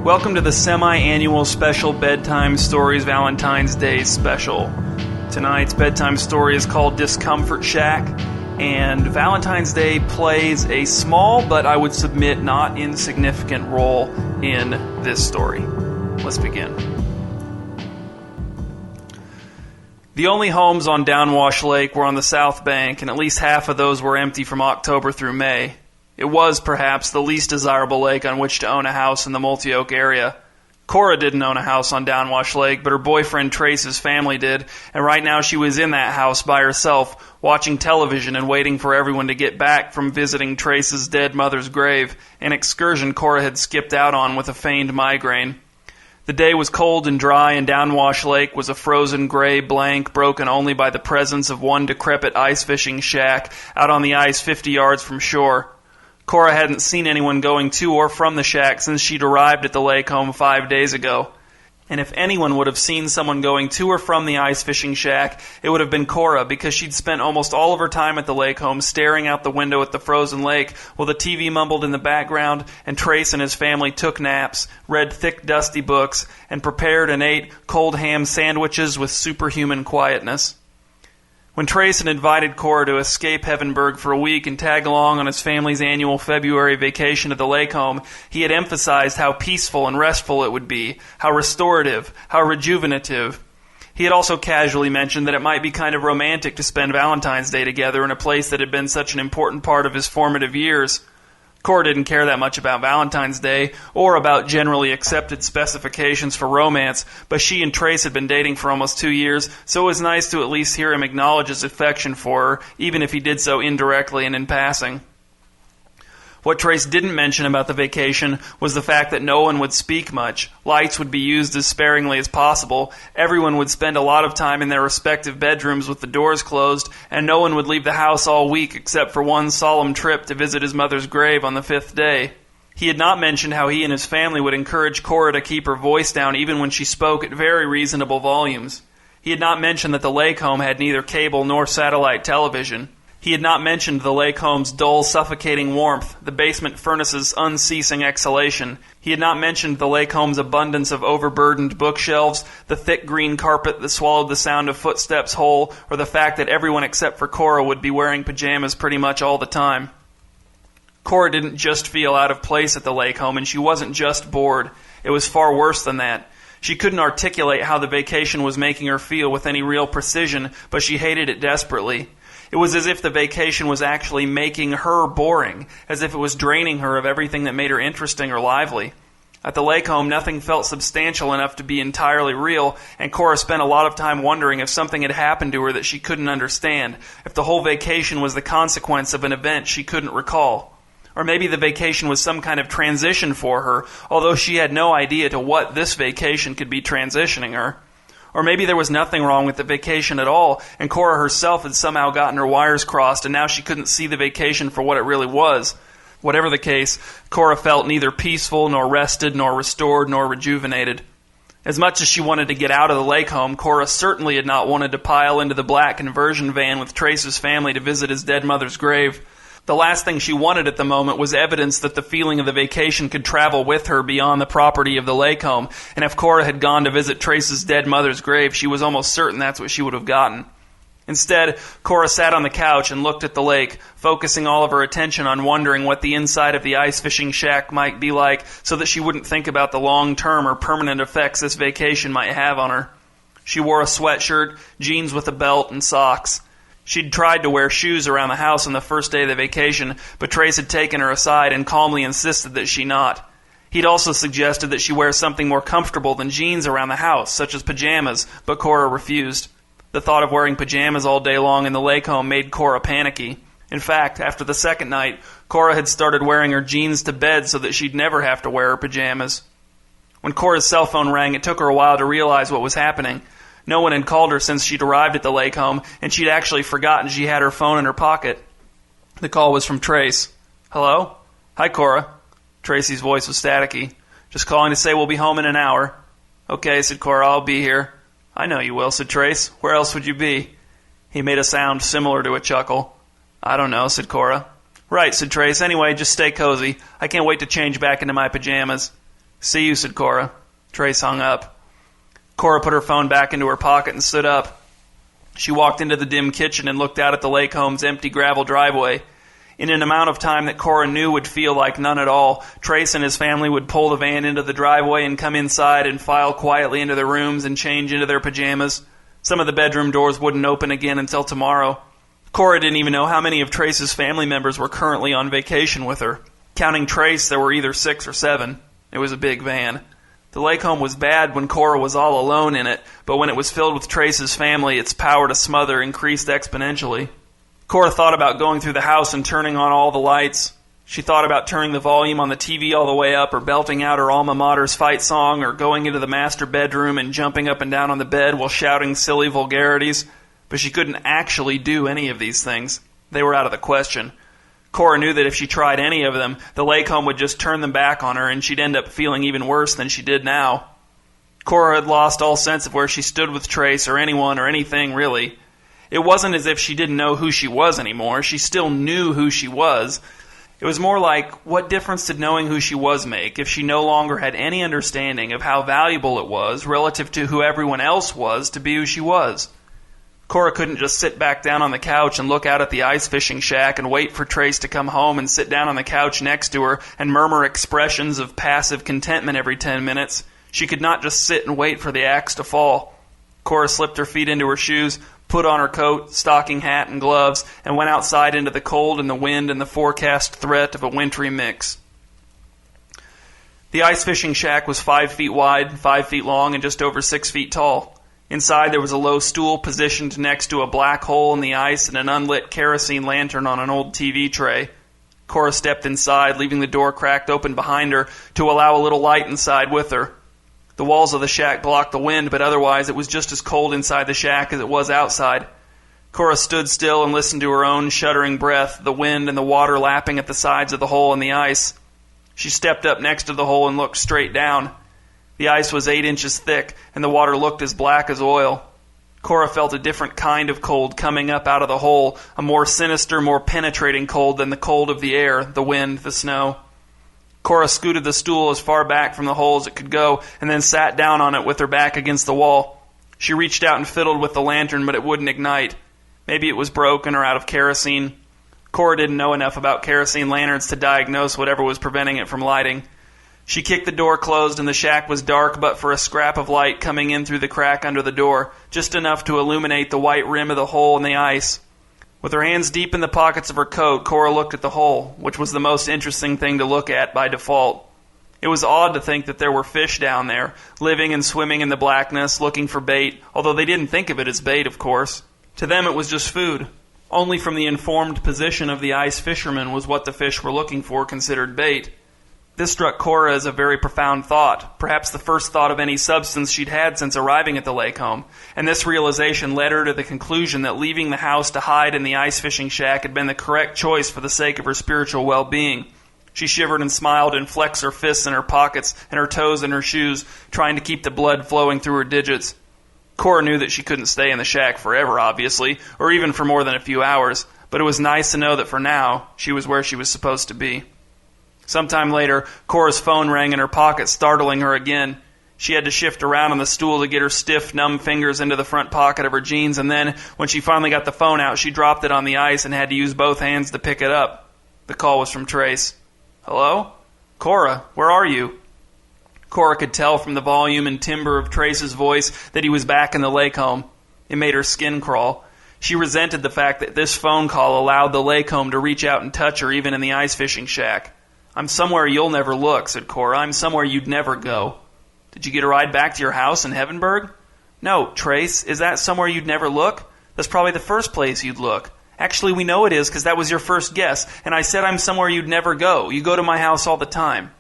Welcome to the semi-annual special Bedtime Stories Valentine's Day special. Tonight's bedtime story is called Discomfort Shack, and Valentine's Day plays a small, but I would submit not insignificant role in this story. Let's begin. The only homes on Downwash Lake were on the south bank, and at least half of those were empty from October through May. It was, perhaps, the least desirable lake on which to own a house in the Multi-Oak area. Cora didn't own a house on Downwash Lake, but her boyfriend Trace's family did, and right now she was in that house by herself, watching television and waiting for everyone to get back from visiting Trace's dead mother's grave, an excursion Cora had skipped out on with a feigned migraine. The day was cold and dry, and Downwash Lake was a frozen gray blank broken only by the presence of one decrepit ice fishing shack out on the ice 50 yards from shore. Cora hadn't seen anyone going to or from the shack since she'd arrived at the lake home 5 days ago. And if anyone would have seen someone going to or from the ice fishing shack, it would have been Cora, because she'd spent almost all of her time at the lake home staring out the window at the frozen lake while the TV mumbled in the background and Trace and his family took naps, read thick dusty books, and prepared and ate cold ham sandwiches with superhuman quietness. When Trace had invited Cora to escape Heavenburg for a week and tag along on his family's annual February vacation to the lake home, he had emphasized how peaceful and restful it would be, how restorative, how rejuvenative. He had also casually mentioned that it might be kind of romantic to spend Valentine's Day together in a place that had been such an important part of his formative years. Cora didn't care that much about Valentine's Day or about generally accepted specifications for romance, but she and Trace had been dating for almost 2 years, so it was nice to at least hear him acknowledge his affection for her, even if he did so indirectly and in passing. What Trace didn't mention about the vacation was the fact that no one would speak much, lights would be used as sparingly as possible, everyone would spend a lot of time in their respective bedrooms with the doors closed, and no one would leave the house all week except for one solemn trip to visit his mother's grave on the 5th day. He had not mentioned how he and his family would encourage Cora to keep her voice down even when she spoke at very reasonable volumes. He had not mentioned that the lake home had neither cable nor satellite television. He had not mentioned the lake home's dull, suffocating warmth, the basement furnace's unceasing exhalation. He had not mentioned the lake home's abundance of overburdened bookshelves, the thick green carpet that swallowed the sound of footsteps whole, or the fact that everyone except for Cora would be wearing pajamas pretty much all the time. Cora didn't just feel out of place at the lake home, and she wasn't just bored. It was far worse than that. She couldn't articulate how the vacation was making her feel with any real precision, but she hated it desperately. It was as if the vacation was actually making her boring, as if it was draining her of everything that made her interesting or lively. At the lake home, nothing felt substantial enough to be entirely real, and Cora spent a lot of time wondering if something had happened to her that she couldn't understand, if the whole vacation was the consequence of an event she couldn't recall. Or maybe the vacation was some kind of transition for her, although she had no idea to what this vacation could be transitioning her. Or maybe there was nothing wrong with the vacation at all, and Cora herself had somehow gotten her wires crossed, and now she couldn't see the vacation for what it really was. Whatever the case, Cora felt neither peaceful, nor rested, nor restored, nor rejuvenated. As much as she wanted to get out of the lake home, Cora certainly had not wanted to pile into the black conversion van with Trace's family to visit his dead mother's grave. The last thing she wanted at the moment was evidence that the feeling of the vacation could travel with her beyond the property of the lake home, and if Cora had gone to visit Trace's dead mother's grave, she was almost certain that's what she would have gotten. Instead, Cora sat on the couch and looked at the lake, focusing all of her attention on wondering what the inside of the ice fishing shack might be like so that she wouldn't think about the long-term or permanent effects this vacation might have on her. She wore a sweatshirt, jeans with a belt, and socks. She'd tried to wear shoes around the house on the first day of the vacation, but Trace had taken her aside and calmly insisted that she not. He'd also suggested that she wear something more comfortable than jeans around the house, such as pajamas, but Cora refused. The thought of wearing pajamas all day long in the lake home made Cora panicky. In fact, after the second night, Cora had started wearing her jeans to bed so that she'd never have to wear her pajamas. When Cora's cell phone rang, it took her a while to realize what was happening. No one had called her since she'd arrived at the lake home, and she'd actually forgotten she had her phone in her pocket. The call was from Trace. "Hello? Hi, Cora." Tracy's voice was staticky. "Just calling to say we'll be home in an hour." "Okay," said Cora, "I'll be here." "I know you will," said Trace. "Where else would you be?" He made a sound similar to a chuckle. "I don't know," said Cora. "Right," said Trace. "Anyway, just stay cozy. I can't wait to change back into my pajamas." See you, said Cora. Trace hung up. Cora put her phone back into her pocket and stood up. She walked into the dim kitchen and looked out at the lake home's empty gravel driveway. In an amount of time that Cora knew would feel like none at all, Trace and his family would pull the van into the driveway and come inside and file quietly into their rooms and change into their pajamas. Some of the bedroom doors wouldn't open again until tomorrow. Cora didn't even know how many of Trace's family members were currently on vacation with her. Counting Trace, there were either 6 or 7. It was a big van. The lake home was bad when Cora was all alone in it, but when it was filled with Trace's family, its power to smother increased exponentially. Cora thought about going through the house and turning on all the lights. She thought about turning the volume on the TV all the way up, or belting out her alma mater's fight song, or going into the master bedroom and jumping up and down on the bed while shouting silly vulgarities. But she couldn't actually do any of these things. They were out of the question. Cora knew that if she tried any of them, the lake home would just turn them back on her, and she'd end up feeling even worse than she did now. Cora had lost all sense of where she stood with Trace, or anyone, or anything, really. It wasn't as if she didn't know who she was anymore. She still knew who she was. It was more like, what difference did knowing who she was make if she no longer had any understanding of how valuable it was relative to who everyone else was to be who she was? Cora couldn't just sit back down on the couch and look out at the ice fishing shack and wait for Trace to come home and sit down on the couch next to her and murmur expressions of passive contentment every 10 minutes. She could not just sit and wait for the axe to fall. Cora slipped her feet into her shoes, put on her coat, stocking hat, and gloves, and went outside into the cold and the wind and the forecast threat of a wintry mix. The ice fishing shack was 5 feet wide, 5 feet long, and just over 6 feet tall. Inside there was a low stool positioned next to a black hole in the ice and an unlit kerosene lantern on an old TV tray. Cora stepped inside, leaving the door cracked open behind her to allow a little light inside with her. The walls of the shack blocked the wind, but otherwise it was just as cold inside the shack as it was outside. Cora stood still and listened to her own shuddering breath, the wind and the water lapping at the sides of the hole in the ice. She stepped up next to the hole and looked straight down. The ice was 8 inches thick, and the water looked as black as oil. Cora felt a different kind of cold coming up out of the hole, a more sinister, more penetrating cold than the cold of the air, the wind, the snow. Cora scooted the stool as far back from the hole as it could go, and then sat down on it with her back against the wall. She reached out and fiddled with the lantern, but it wouldn't ignite. Maybe it was broken or out of kerosene. Cora didn't know enough about kerosene lanterns to diagnose whatever was preventing it from lighting. She kicked the door closed, and the shack was dark but for a scrap of light coming in through the crack under the door, just enough to illuminate the white rim of the hole in the ice. With her hands deep in the pockets of her coat, Cora looked at the hole, which was the most interesting thing to look at by default. It was odd to think that there were fish down there, living and swimming in the blackness, looking for bait, although they didn't think of it as bait, of course. To them it was just food. Only from the informed position of the ice fishermen was what the fish were looking for considered bait. This struck Cora as a very profound thought, perhaps the first thought of any substance she'd had since arriving at the lake home, and this realization led her to the conclusion that leaving the house to hide in the ice fishing shack had been the correct choice for the sake of her spiritual well-being. She shivered and smiled and flexed her fists in her pockets and her toes in her shoes, trying to keep the blood flowing through her digits. Cora knew that she couldn't stay in the shack forever, obviously, or even for more than a few hours, but it was nice to know that for now, she was where she was supposed to be. Sometime later, Cora's phone rang in her pocket, startling her again. She had to shift around on the stool to get her stiff, numb fingers into the front pocket of her jeans, and then, when she finally got the phone out, she dropped it on the ice and had to use both hands to pick it up. The call was from Trace. "Hello? Cora, where are you?" Cora could tell from the volume and timbre of Trace's voice that he was back in the lake home. It made her skin crawl. She resented the fact that this phone call allowed the lake home to reach out and touch her even in the ice fishing shack. "I'm somewhere you'll never look," said Cora. "I'm somewhere you'd never go." "Did you get a ride back to your house in Heavenburg?" "No, Trace. Is that somewhere you'd never look? That's probably the first place you'd look. Actually, we know it is because that was your first guess, and I said I'm somewhere you'd never go. You go to my house all the time."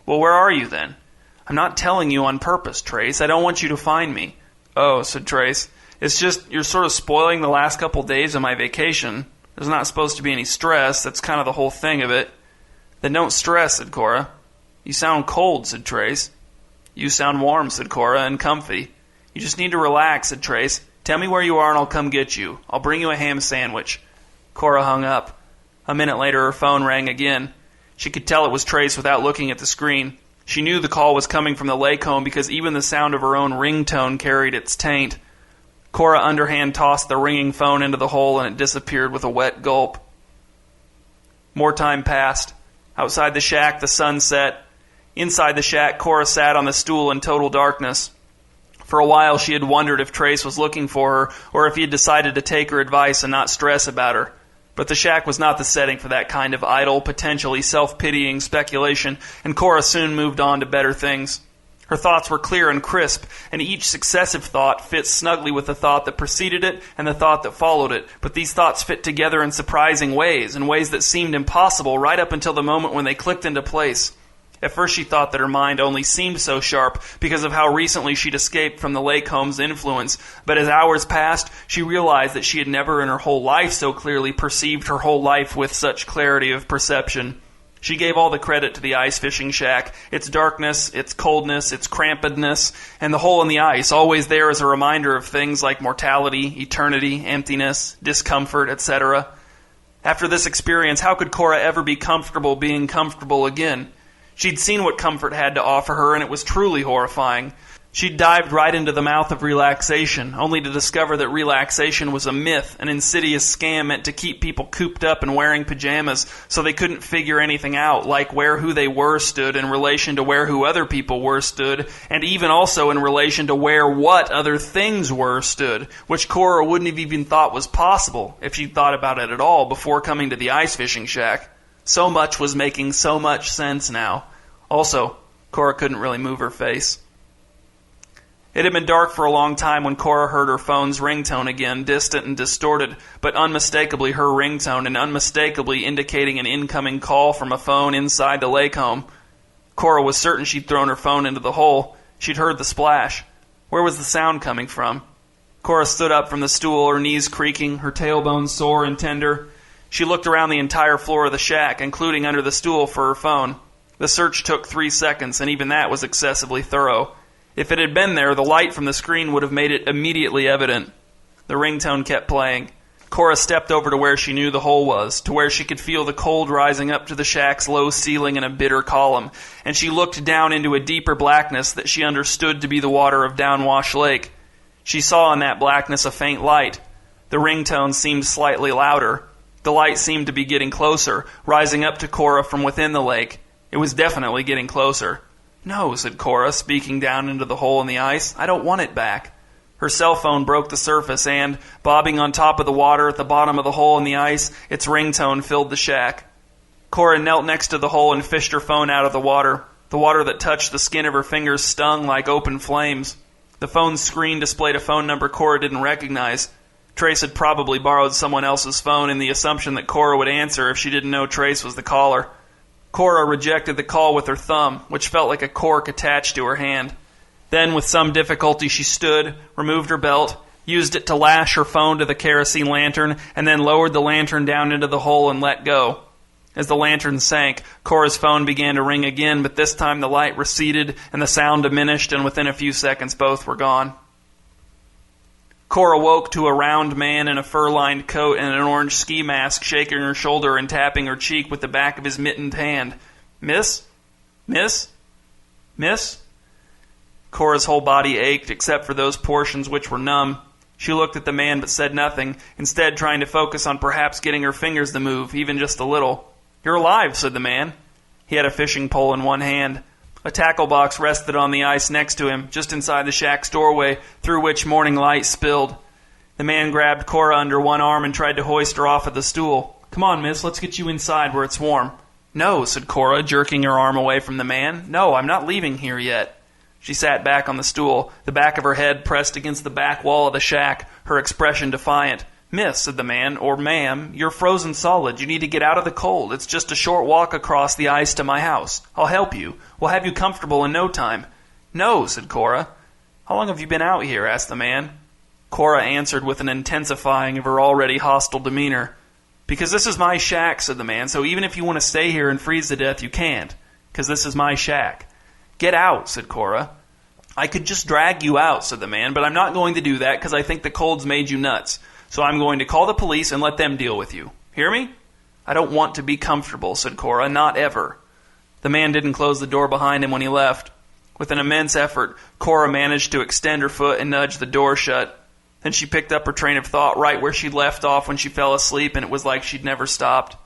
"Well, where are you then?" "I'm not telling you on purpose, Trace. I don't want you to find me." "Oh," said Trace. "It's just you're sort of spoiling the last couple days of my vacation. There's not supposed to be any stress. That's kind of the whole thing of it." "Then don't stress," said Cora. "You sound cold," said Trace. "You sound warm," said Cora, "and comfy." "You just need to relax," said Trace. "Tell me where you are and I'll come get you. I'll bring you a ham sandwich." Cora hung up. A minute later her phone rang again. She could tell it was Trace without looking at the screen. She knew the call was coming from the lake home because even the sound of her own ringtone carried its taint. Cora underhand tossed the ringing phone into the hole and it disappeared with a wet gulp. More time passed. Outside the shack, the sun set. Inside the shack, Cora sat on the stool in total darkness. For a while, she had wondered if Trace was looking for her or if he had decided to take her advice and not stress about her. But the shack was not the setting for that kind of idle, potentially self-pitying speculation, and Cora soon moved on to better things. Her thoughts were clear and crisp, and each successive thought fit snugly with the thought that preceded it and the thought that followed it. But these thoughts fit together in surprising ways, in ways that seemed impossible right up until the moment when they clicked into place. At first she thought that her mind only seemed so sharp because of how recently she'd escaped from the lake home's influence, but as hours passed, she realized that she had never in her whole life so clearly perceived her whole life with such clarity of perception. She gave all the credit to the ice fishing shack, its darkness, its coldness, its crampedness, and the hole in the ice, always there as a reminder of things like mortality, eternity, emptiness, discomfort, etc. After this experience, how could Cora ever be comfortable being comfortable again? She'd seen what comfort had to offer her, and it was truly horrifying. She'd dived right into the mouth of relaxation, only to discover that relaxation was a myth, an insidious scam meant to keep people cooped up and wearing pajamas so they couldn't figure anything out, like where who they were stood in relation to where who other people were stood, and even also in relation to where what other things were stood, which Cora wouldn't have even thought was possible if she'd thought about it at all before coming to the ice fishing shack. So much was making so much sense now. Also, Cora couldn't really move her face. It had been dark for a long time when Cora heard her phone's ringtone again, distant and distorted, but unmistakably her ringtone and unmistakably indicating an incoming call from a phone inside the lake home. Cora was certain she'd thrown her phone into the hole. She'd heard the splash. Where was the sound coming from? Cora stood up from the stool, her knees creaking, her tailbone sore and tender. She looked around the entire floor of the shack, including under the stool, for her phone. The search took 3 seconds, and even that was excessively thorough. If it had been there, the light from the screen would have made it immediately evident. The ringtone kept playing. Cora stepped over to where she knew the hole was, to where she could feel the cold rising up to the shack's low ceiling in a bitter column, and she looked down into a deeper blackness that she understood to be the water of Downwash Lake. She saw in that blackness a faint light. The ringtone seemed slightly louder. The light seemed to be getting closer, rising up to Cora from within the lake. It was definitely getting closer. "No," said Cora, speaking down into the hole in the ice. "I don't want it back." Her cell phone broke the surface and, bobbing on top of the water at the bottom of the hole in the ice, its ringtone filled the shack. Cora knelt next to the hole and fished her phone out of the water. The water that touched the skin of her fingers stung like open flames. The phone's screen displayed a phone number Cora didn't recognize. Trace had probably borrowed someone else's phone in the assumption that Cora would answer if she didn't know Trace was the caller. Cora rejected the call with her thumb, which felt like a cork attached to her hand. Then, with some difficulty, she stood, removed her belt, used it to lash her phone to the kerosene lantern, and then lowered the lantern down into the hole and let go. As the lantern sank, Cora's phone began to ring again, but this time the light receded and the sound diminished, and within a few seconds both were gone. Cora woke to a round man in a fur-lined coat and an orange ski mask shaking her shoulder and tapping her cheek with the back of his mittened hand. "Miss? Miss? Miss?" Cora's whole body ached except for those portions which were numb. She looked at the man but said nothing, instead trying to focus on perhaps getting her fingers to move, even just a little. "You're alive," said the man. He had a fishing pole in one hand. A tackle box rested on the ice next to him, just inside the shack's doorway, through which morning light spilled. The man grabbed Cora under one arm and tried to hoist her off of the stool. "Come on, miss, let's get you inside where it's warm." "No," said Cora, jerking her arm away from the man. "No, I'm not leaving here yet." She sat back on the stool, the back of her head pressed against the back wall of the shack, her expression defiant. "Miss," said the man, "or ma'am, you're frozen solid. You need to get out of the cold. It's just a short walk across the ice to my house. I'll help you. We'll have you comfortable in no time." "No," said Cora. "How long have you been out here?" asked the man. Cora answered with an intensifying of her already hostile demeanor. "Because this is my shack," said the man, "so even if you want to stay here and freeze to death, you can't. Because this is my shack." "Get out," said Cora. "I could just drag you out," said the man, "but I'm not going to do that because I think the cold's made you nuts. So I'm going to call the police and let them deal with you. Hear me?" "I don't want to be comfortable," said Cora. "Not ever." The man didn't close the door behind him when he left. With an immense effort, Cora managed to extend her foot and nudge the door shut. Then she picked up her train of thought right where she'd left off when she fell asleep, and it was like she'd never stopped.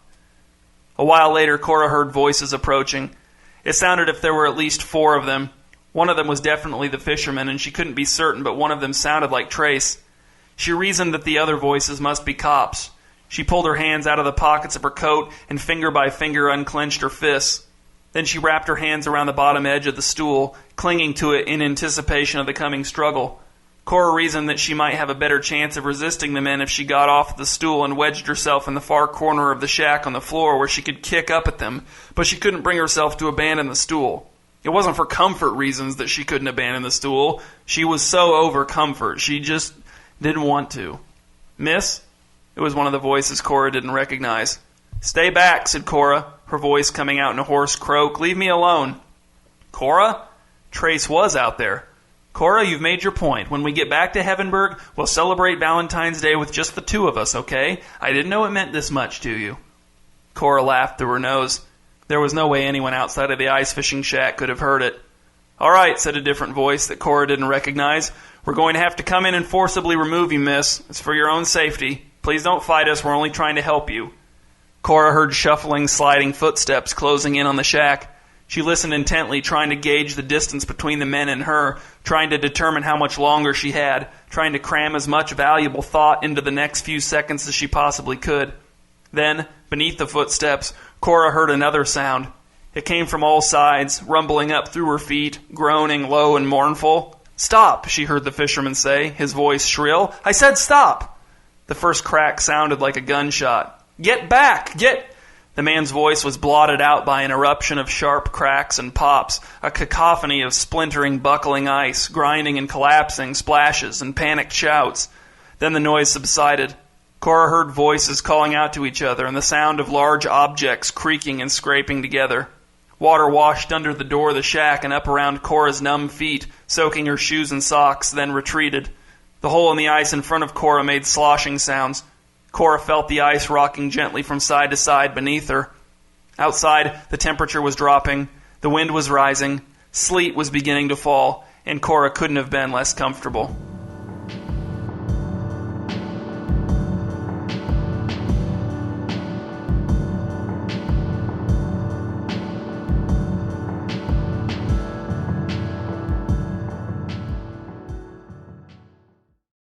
A while later, Cora heard voices approaching. It sounded as if there were at least 4 of them. One of them was definitely the fisherman, and she couldn't be certain, but one of them sounded like Trace. She reasoned that the other voices must be cops. She pulled her hands out of the pockets of her coat and finger by finger unclenched her fists. Then she wrapped her hands around the bottom edge of the stool, clinging to it in anticipation of the coming struggle. Cora reasoned that she might have a better chance of resisting the men if she got off the stool and wedged herself in the far corner of the shack on the floor where she could kick up at them, but she couldn't bring herself to abandon the stool. It wasn't for comfort reasons that she couldn't abandon the stool. She was so over comfort. She just didn't want to. "Miss?" It was one of the voices Cora didn't recognize. "Stay back," said Cora, her voice coming out in a hoarse croak. "Leave me alone." "Cora?" Trace was out there. "Cora, you've made your point. When we get back to Heavenburg, we'll celebrate Valentine's Day with just the 2 of us, okay? I didn't know it meant this much to you." Cora laughed through her nose. There was no way anyone outside of the ice fishing shack could have heard it. "All right," said a different voice that Cora didn't recognize. "We're going to have to come in and forcibly remove you, miss. It's for your own safety. Please don't fight us. We're only trying to help you." Cora heard shuffling, sliding footsteps closing in on the shack. She listened intently, trying to gauge the distance between the men and her, trying to determine how much longer she had, trying to cram as much valuable thought into the next few seconds as she possibly could. Then, beneath the footsteps, Cora heard another sound. It came from all sides, rumbling up through her feet, groaning low and mournful. "Stop," she heard the fisherman say, his voice shrill. "I said stop!" The first crack sounded like a gunshot. "Get back! Get—" The man's voice was blotted out by an eruption of sharp cracks and pops, a cacophony of splintering, buckling ice, grinding and collapsing, splashes and panicked shouts. Then the noise subsided. Cora heard voices calling out to each other and the sound of large objects creaking and scraping together. Water washed under the door of the shack and up around Cora's numb feet, soaking her shoes and socks, then retreated. The hole in the ice in front of Cora made sloshing sounds. Cora felt the ice rocking gently from side to side beneath her. Outside, the temperature was dropping, the wind was rising, sleet was beginning to fall, and Cora couldn't have been less comfortable.